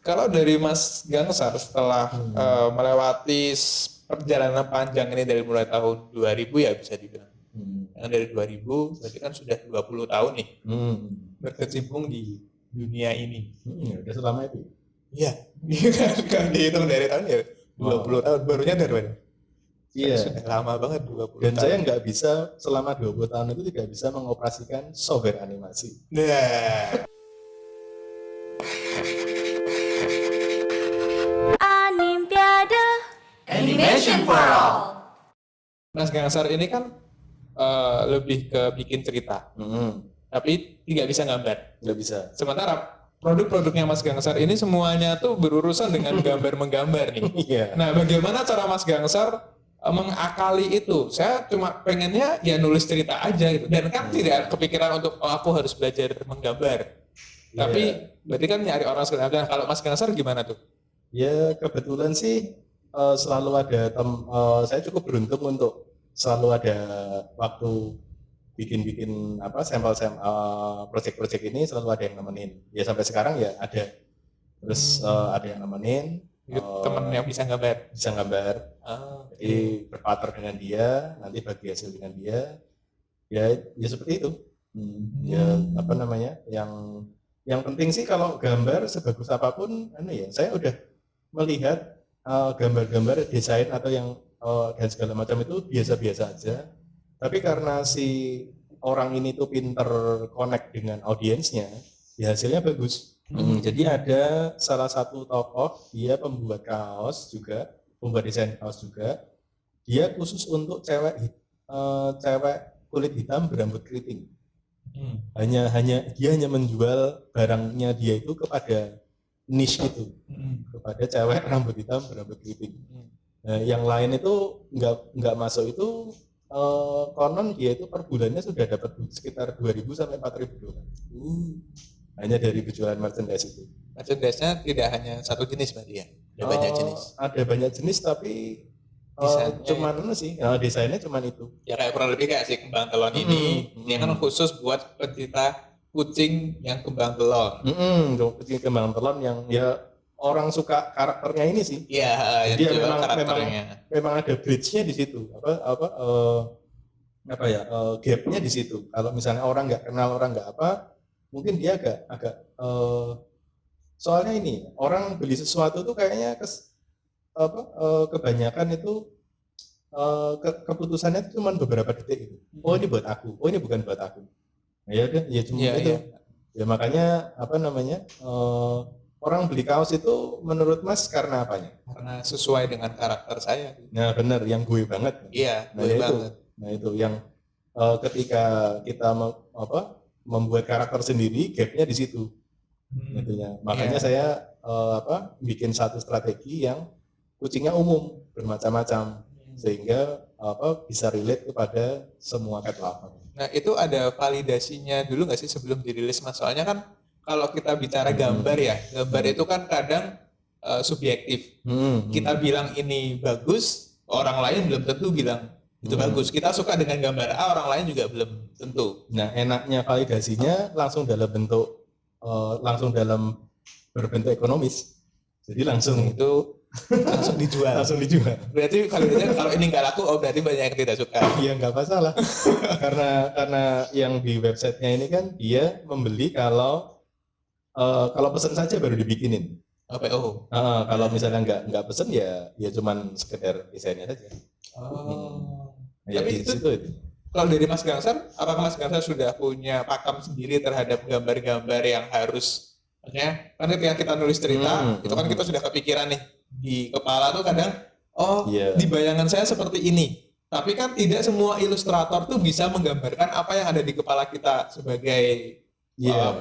Kalau dari Mas Gangsar setelah melewati perjalanan panjang ini dari mulai tahun 2000 ya bisa dibilang. Yang dari 2000 berarti kan sudah 20 tahun nih berkecimpung di dunia ini. Udah selama itu. Iya, kan dihitung dari tahun ya 20 tahun, barunya dari mana? Iya. Sudah lama banget 20 Dan tahun. saya nggak bisa selama 20 tahun itu tidak bisa mengoperasikan software animasi. Nah, Animpiade Animation for All. Mas Gangsar ini kan lebih ke bikin cerita, tapi tidak bisa gambar. Nggak bisa. Sementara produk-produknya Mas Gangsar ini semuanya tuh berurusan dengan gambar menggambar nih. Iya. Nah, bagaimana cara Mas Gangsar mengakali itu? Saya cuma pengennya ya nulis cerita aja gitu. Dan kan tidak kepikiran untuk aku harus belajar menggambar. Tapi berarti kan nyari orang sekitar. Nah, kalau Mas Gangsar gimana tuh? Ya kebetulan sih selalu ada saya cukup beruntung untuk selalu ada waktu bikin sampel-sampel project-project ini selalu ada yang nemenin. Ya sampai sekarang ya ada. Terus ada yang nemenin. Temen yang bisa gambar. Bisa gambar. Jadi berpartner dengan dia, nanti bagi hasil dengan dia. Ya seperti itu. Ya apa namanya? Yang penting sih kalau gambar sebagus apapun, saya udah melihat gambar-gambar desain atau yang dan segala macam itu biasa-biasa aja. Tapi karena si orang ini tuh pinter connect dengan audiensnya, ya hasilnya bagus. Jadi ada salah satu tokoh, dia pembuat kaos juga, pembuat desain kaos juga. Dia khusus untuk cewek kulit hitam berambut keriting. Dia hanya menjual barangnya dia itu kepada niche itu, kepada cewek rambut hitam berambut keriting. Nah, yang lain itu nggak masuk itu konon dia itu per bulannya sudah dapat sekitar 2.000 sampai 4.000 dolar. Hanya dari penjualan merchandise itu. Merchandise-nya tidak hanya satu jenis berarti ya? Ada banyak jenis? Ada banyak jenis tapi desainnya cuman itu. Ya kayak kurang lebih kayak si kembang telon ini. Ini kan khusus buat pencinta kucing yang kembang telon. Kucing kembang telon yang ya orang suka karakternya ini sih. Iya, jadi memang ada bridge-nya di situ. Gap-nya di situ. Kalau misalnya orang nggak kenal, orang nggak apa, mungkin dia agak soalnya ini orang beli sesuatu tuh kayaknya kebanyakan itu keputusannya itu cuma beberapa detik gitu. Oh ini buat aku, oh ini bukan buat aku. Nah, ya cuma itu. Ya makanya orang beli kaos itu menurut Mas karena apanya? Karena sesuai dengan karakter saya. Nah benar, yang gue banget. Iya, gue banget. Nah itu yang ketika kita membuat karakter sendiri, gapnya di situ. Makanya saya bikin satu strategi yang kucingnya umum, bermacam-macam, sehingga bisa relate kepada semua cat lover. Nah itu ada validasinya dulu nggak sih sebelum dirilis Mas? Soalnya kan kalau kita bicara gambar ya, gambar itu kan kadang subjektif. Kita bilang ini bagus, orang lain belum tentu bilang itu bagus. Kita suka dengan gambar A, orang lain juga belum tentu. Nah enaknya validasinya langsung dalam berbentuk ekonomis. Jadi langsung dijual. Langsung dijual. Berarti kalau ini nggak laku, berarti banyak yang tidak suka. Iya nggak masalah. karena yang di websitenya ini kan dia membeli kalau pesan saja baru dibikinin. PO. Kalau misalnya nggak pesen ya cuman sekedar desainnya saja. Tapi itu. Kalau dari Mas Gangsar, apakah Mas Gangsar sudah punya pakem sendiri terhadap gambar-gambar yang harus, maksudnya kan ketika kita nulis cerita, itu kan kita sudah kepikiran nih di kepala tuh kadang, di bayangan saya seperti ini. Tapi kan tidak semua ilustrator tuh bisa menggambarkan apa yang ada di kepala kita sebagai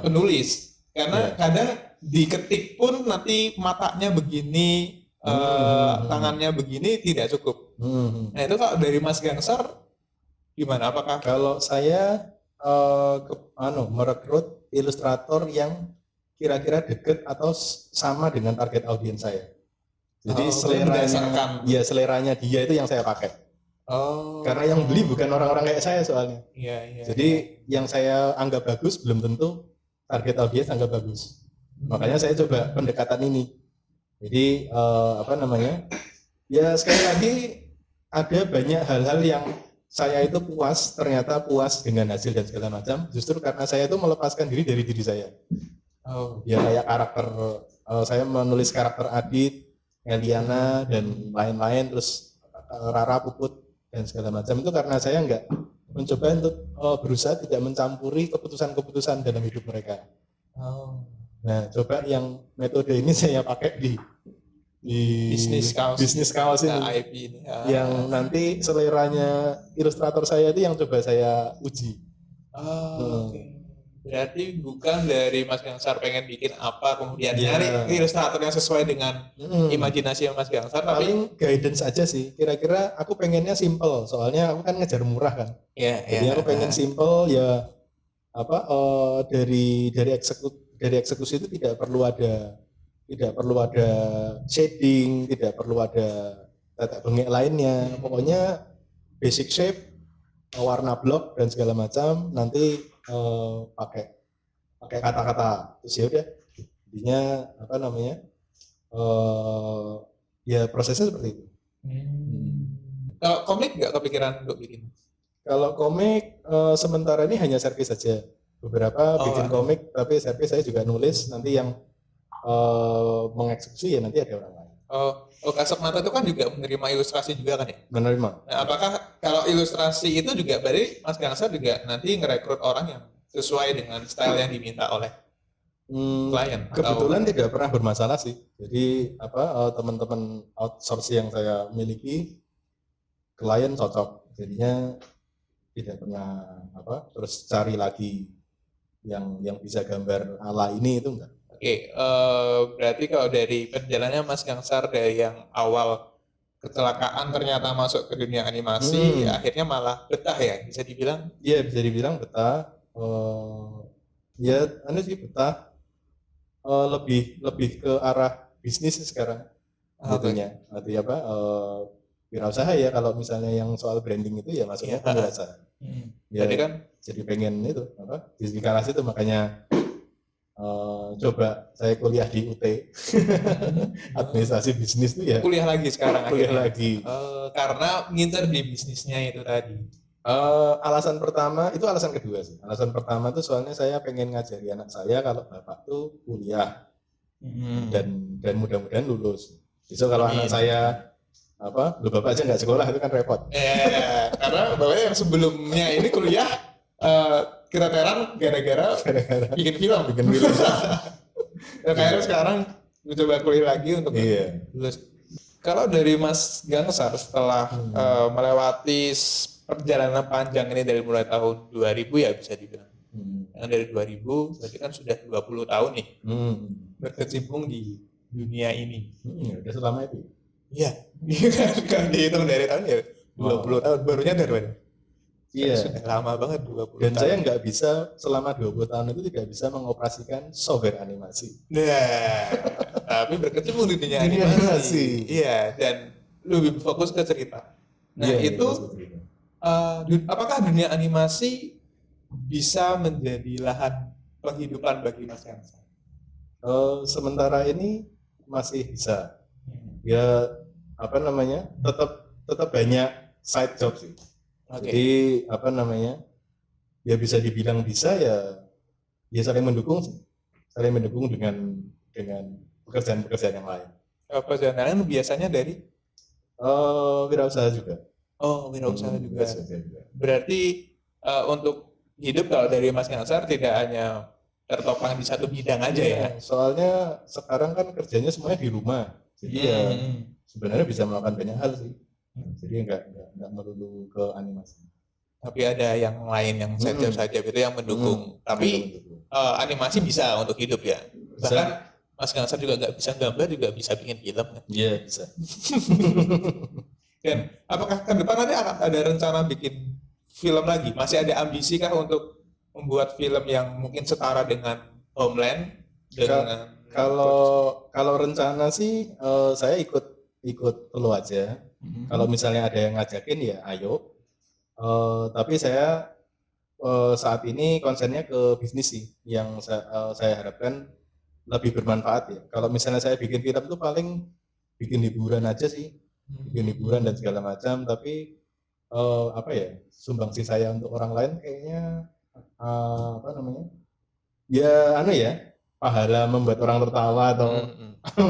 penulis. Karena kadang diketik pun nanti matanya begini, tangannya begini tidak cukup. Nah itu kalau dari Mas Gangsar gimana? Apakah kalau saya merekrut ilustrator yang kira-kira dekat atau sama dengan target audiens saya. Jadi seleranya dia itu yang saya pakai. Karena yang beli bukan orang-orang kayak saya soalnya. Jadi yang saya anggap bagus belum tentu target audiens anggap bagus. Makanya saya coba pendekatan ini. Jadi apa namanya? Ya sekali lagi ada banyak hal-hal yang saya itu ternyata puas dengan hasil dan segala macam. Justru karena saya itu melepaskan diri dari diri saya. Oh. Ya kayak karakter, saya menulis karakter Adit, Eliana dan lain-lain, terus Rara, Puput dan segala macam itu karena saya nggak mencoba untuk berusaha tidak mencampuri keputusan-keputusan dalam hidup mereka. Oh. Nah, coba yang metode ini saya pakai di bisnis kaos ini. IP ini. Yang nanti seleranya ilustrator saya itu yang coba saya uji. Okay. Berarti bukan dari Mas Gangsar pengen bikin apa kemudian nyari ilustrator yang sesuai dengan imajinasi Mas Gangsar, tapi paling guidance aja sih. Kira-kira aku pengennya simple, soalnya aku kan ngejar murah kan. Jadi aku pengen simple ya apa dari eksekusi itu tidak perlu ada shading, tidak perlu ada tetek bengek lainnya. Pokoknya basic shape, warna blok dan segala macam, nanti pakai kata-kata. Terus ya udah, intinya apa namanya? Ya prosesnya seperti itu. Kalau komik nggak kepikiran untuk bikin? Kalau komik sementara ini hanya servis saja. Beberapa bikin komik, tapi servis saya juga nulis. Nanti yang mengeksekusi ya nanti ada orang lain. Kasat Mata itu kan juga menerima ilustrasi juga kan ya? Menerima. Nah, apakah kalau ilustrasi itu juga berarti Mas Gangsar juga nanti ngerekrut orang yang sesuai dengan style yang diminta oleh klien? Kebetulan tidak pernah bermasalah sih. Jadi teman-teman outsource yang saya miliki klien cocok. Jadinya tidak pernah terus cari lagi yang bisa gambar ala ini itu enggak. Oke, berarti kalau dari perjalanannya Mas Gangsar dari yang awal kecelakaan ternyata masuk ke dunia animasi, akhirnya malah betah ya, bisa dibilang? Iya, bisa dibilang betah. Ya, sih betah. Lebih ke arah bisnis sekarang. Artinya apa? Wirausaha ya, kalau misalnya yang soal branding itu ya masuknya wirausaha. Ya, jadi kan jadi pengen itu bisnis itu makanya coba saya kuliah di UT administrasi bisnis tuh ya kuliah lagi sekarang lagi karena ngincer di bisnisnya itu tadi. Alasan kedua sih. Alasan pertama tuh soalnya saya pengen ngajari anak saya kalau bapak tuh kuliah dan mudah-mudahan lulus. Besok kalau anak saya lu bapak aja nggak sekolah itu kan repot. Karena bapaknya yang sebelumnya ini kuliah keteteran gara-gara bikin film. Akhirnya sekarang mencoba kuliah lagi untuk lulus. Kalau dari Mas Gangsar setelah melewati perjalanan panjang ini dari mulai tahun 2000 ya bisa dibilang. Dari 2000 berarti kan sudah 20 tahun nih berkecimpung di dunia ini. Udah selama itu. Iya, kan dihitung dari tahun ya 20 tahun, barunya dari mana? Iya. Sudah lama banget 20 Dan tahun. saya nggak bisa selama 20 tahun itu tidak bisa mengoperasikan software animasi. Nah, tapi berkecimpung di dunia animasi. Iya, dan lebih fokus ke cerita. Nah, itu apakah dunia animasi bisa menjadi lahan penghidupan bagi Mas Gangsar? Sementara ini masih bisa. Ya tetap banyak side job sih. Jadi ya bisa dibilang bisa ya saling mendukung dengan pekerjaan yang lain. Pekerjaan lain biasanya dari wirausaha juga. Wirausaha juga. Berarti untuk hidup kalau dari Mas Gangsar tidak hanya tertopang di satu bidang aja ya. Soalnya sekarang kan kerjanya semuanya di rumah. Jadi ya sebenarnya bisa melakukan banyak hal sih. Jadi nggak melulu ke animasi. Tapi ada yang lain yang sajab-sajab itu yang mendukung. Tapi animasi bisa untuk hidup ya. Bahkan Mas Gangsar juga nggak bisa gambar juga bisa bikin film kan? Iya bisa. Dan apakah ke depan nanti akan ada rencana bikin film lagi? Masih ada ambisi kah untuk membuat film yang mungkin setara dengan Homeland? Kalau rencana sih saya ikut perlu aja. Kalau misalnya ada yang ngajakin ya ayo. Tapi saya saat ini konsennya ke bisnis sih. Yang saya harapkan lebih bermanfaat ya. Kalau misalnya saya bikin film tuh paling bikin hiburan aja sih, bikin hiburan dan segala macam. Tapi apa ya, sumbangsi saya untuk orang lain kayaknya apa namanya? Ya pahala membuat orang tertawa atau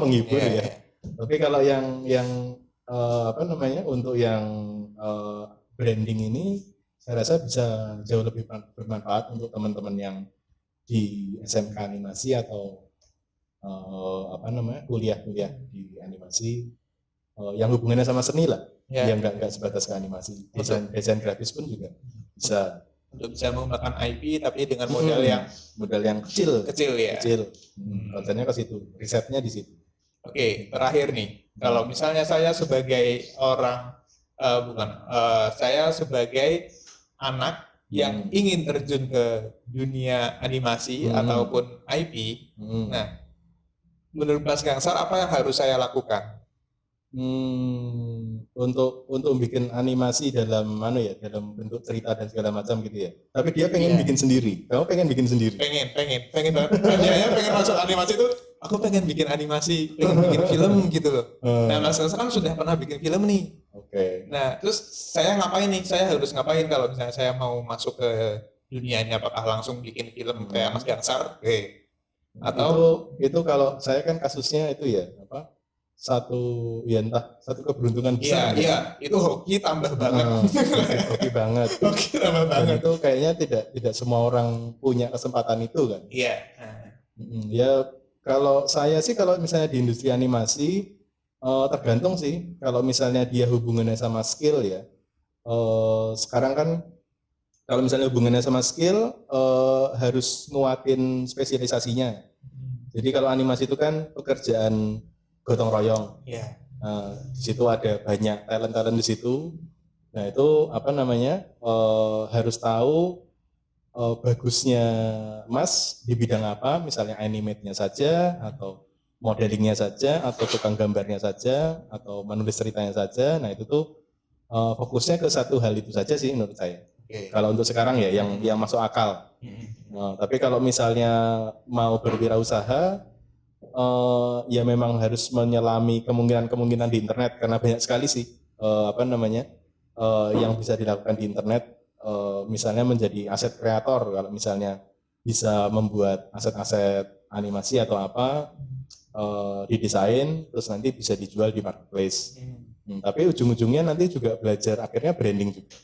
menghibur ya. Tapi kalau yang apa namanya, untuk yang branding ini saya rasa bisa jauh lebih bermanfaat untuk teman-teman yang di SMK animasi atau apa namanya, kuliah-kuliah di animasi yang hubungannya sama seni lah, yang nggak sebatas ke animasi, desain grafis pun juga bisa, untuk bisa mengembangkan IP tapi dengan modal yang kecil ya. Kontennya ke situ, risetnya di situ. Oke, terakhir nih, kalau misalnya saya sebagai orang saya sebagai anak yang ingin terjun ke dunia animasi ataupun IP, nah menurut Mas Gangsar apa yang harus saya lakukan? Untuk bikin animasi dalam dalam bentuk cerita dan segala macam gitu ya. Tapi dia pengen bikin sendiri. Kamu pengen bikin sendiri? Pengen banget. Dia pengen masuk animasi itu. Aku pengen bikin animasi, pengen bikin film gitu loh. Nah, Mas Gangsar kan sudah pernah bikin film nih. Oke. Nah, terus saya ngapain nih? Saya harus ngapain kalau misalnya saya mau masuk ke dunia ini? Apakah langsung bikin film kayak Mas Gangsar? Atau itu kalau saya kan kasusnya itu ya satu keberuntungan besar. Iya, itu hoki tambah banget. Hoki banget. Hoki tambah banget. Dan itu kayaknya tidak semua orang punya kesempatan itu kan. Iya. Ya kalau saya sih, kalau misalnya di industri animasi tergantung sih. Kalau misalnya dia hubungannya sama skill ya. Sekarang kan kalau misalnya hubungannya sama skill harus nguatin spesialisasinya. Jadi kalau animasi itu kan pekerjaan gotong royong. Di situ ada banyak talent di situ. Nah itu apa namanya, harus tahu bagusnya Mas di bidang apa, misalnya animate-nya saja, atau modelingnya saja, atau tukang gambarnya saja, atau menulis ceritanya saja. Nah itu tuh fokusnya ke satu hal itu saja sih menurut saya. Kalau untuk sekarang ya yang masuk akal. Nah, tapi kalau misalnya mau berwirausaha, ya memang harus menyelami kemungkinan di internet, karena banyak sekali sih apa namanya yang bisa dilakukan di internet. Misalnya menjadi aset kreator, kalau misalnya bisa membuat aset-aset animasi atau apa, didesain terus nanti bisa dijual di marketplace. Tapi ujung-ujungnya nanti juga belajar akhirnya branding juga.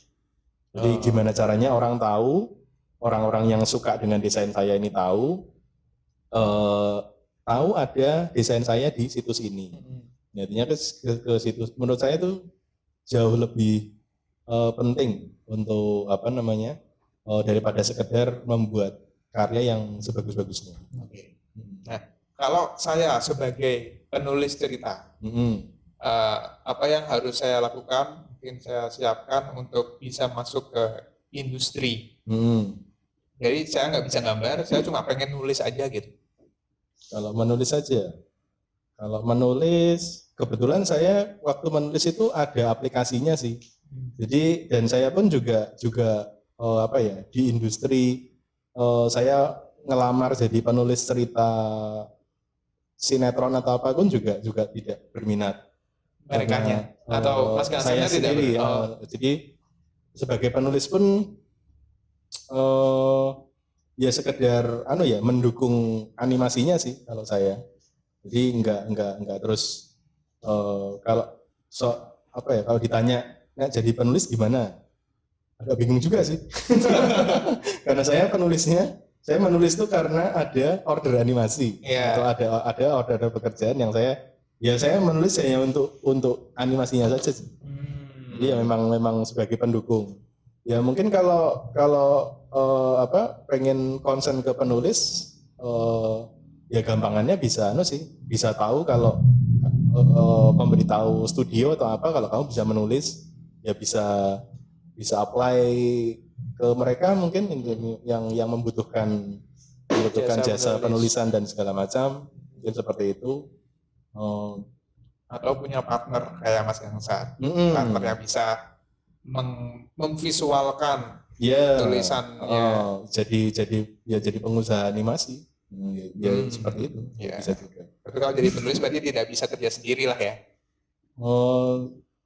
Jadi gimana caranya orang-orang yang suka dengan desain saya ini tahu ada desain saya di situs ini. Artinya ke situs, menurut saya itu jauh lebih penting untuk apa namanya, daripada sekedar membuat karya yang sebagus-bagusnya. Nah, kalau saya sebagai penulis cerita, apa yang harus saya lakukan? Mungkin saya siapkan untuk bisa masuk ke industri. Jadi saya nggak bisa gambar, saya cuma pengen nulis aja gitu. Kalau menulis, kebetulan saya waktu menulis itu ada aplikasinya sih. Jadi dan saya pun juga di industri, saya ngelamar jadi penulis cerita sinetron atau apapun juga tidak berminat. Merekanya atau Mas Gangsarnya saya sendiri jadi sebagai penulis pun ya sekedar mendukung animasinya sih kalau saya. Jadi enggak terus kalau kalau ditanya jadi penulis gimana, agak bingung juga sih. Karena saya menulis itu karena ada order animasi atau ada order pekerjaan yang saya menulis hanya untuk animasinya saja sih. Jadi ya memang sebagai pendukung. Ya mungkin kalau pengen konsen ke penulis, ya gampangannya bisa tahu kalau memberitahu studio atau apa, kalau kamu bisa menulis ya bisa apply ke mereka mungkin yang membutuhkan jasa penulisan dan segala macam, mungkin seperti itu. Atau punya partner kayak Mas Gangsar, partner yang bisa memvisualkan tulisannya. Jadi pengusaha animasi. Ya seperti itu. Ya. Bisa juga. Tapi kalau jadi penulis berarti tidak bisa kerja sendiri lah ya.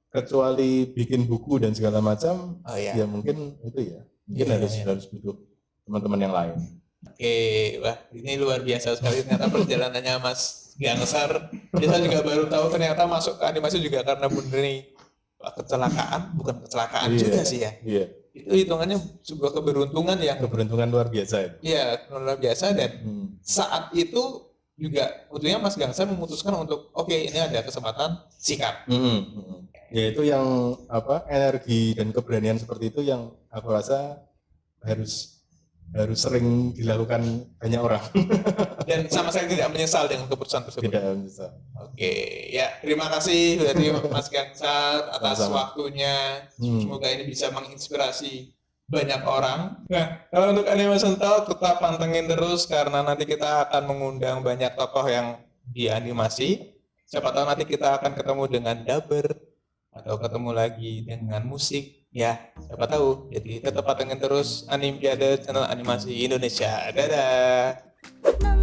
Kecuali bikin buku dan segala macam, Oh iya. ya mungkin itu ya. Mungkin Iya. harus butuh teman-teman yang lain. Oke, wah ini luar biasa sekali ternyata perjalanannya Mas Gangsar. Saya juga baru tahu ternyata masuk ke animasi juga karena murni kecelakaan, bukan kecelakaan juga sih ya. Iya. Itu hitungannya sebuah keberuntungan yang Keberuntungan luar biasa ya. iya luar biasa dan saat itu juga untungnya Mas Gangsar memutuskan untuk oke, ini ada kesempatan sikat. Ya itu yang energi dan keberanian seperti itu yang aku rasa harus sering dilakukan banyak orang. Dan sama sekali tidak menyesal dengan keputusan tersebut. Tidak bisa. Oke, ya terima kasih dari Mas Gangsar atas Sama-sama. waktunya. Semoga ini bisa menginspirasi banyak orang. Nah, kalau untuk Animation Talk tetap pantengin terus karena nanti kita akan mengundang banyak tokoh yang di animasi. Siapa tahu nanti kita akan ketemu dengan dubber atau ketemu lagi dengan musik. Ya, siapa tahu. Jadi tetap pantengin terus Animpiade channel animasi Indonesia. Dadah.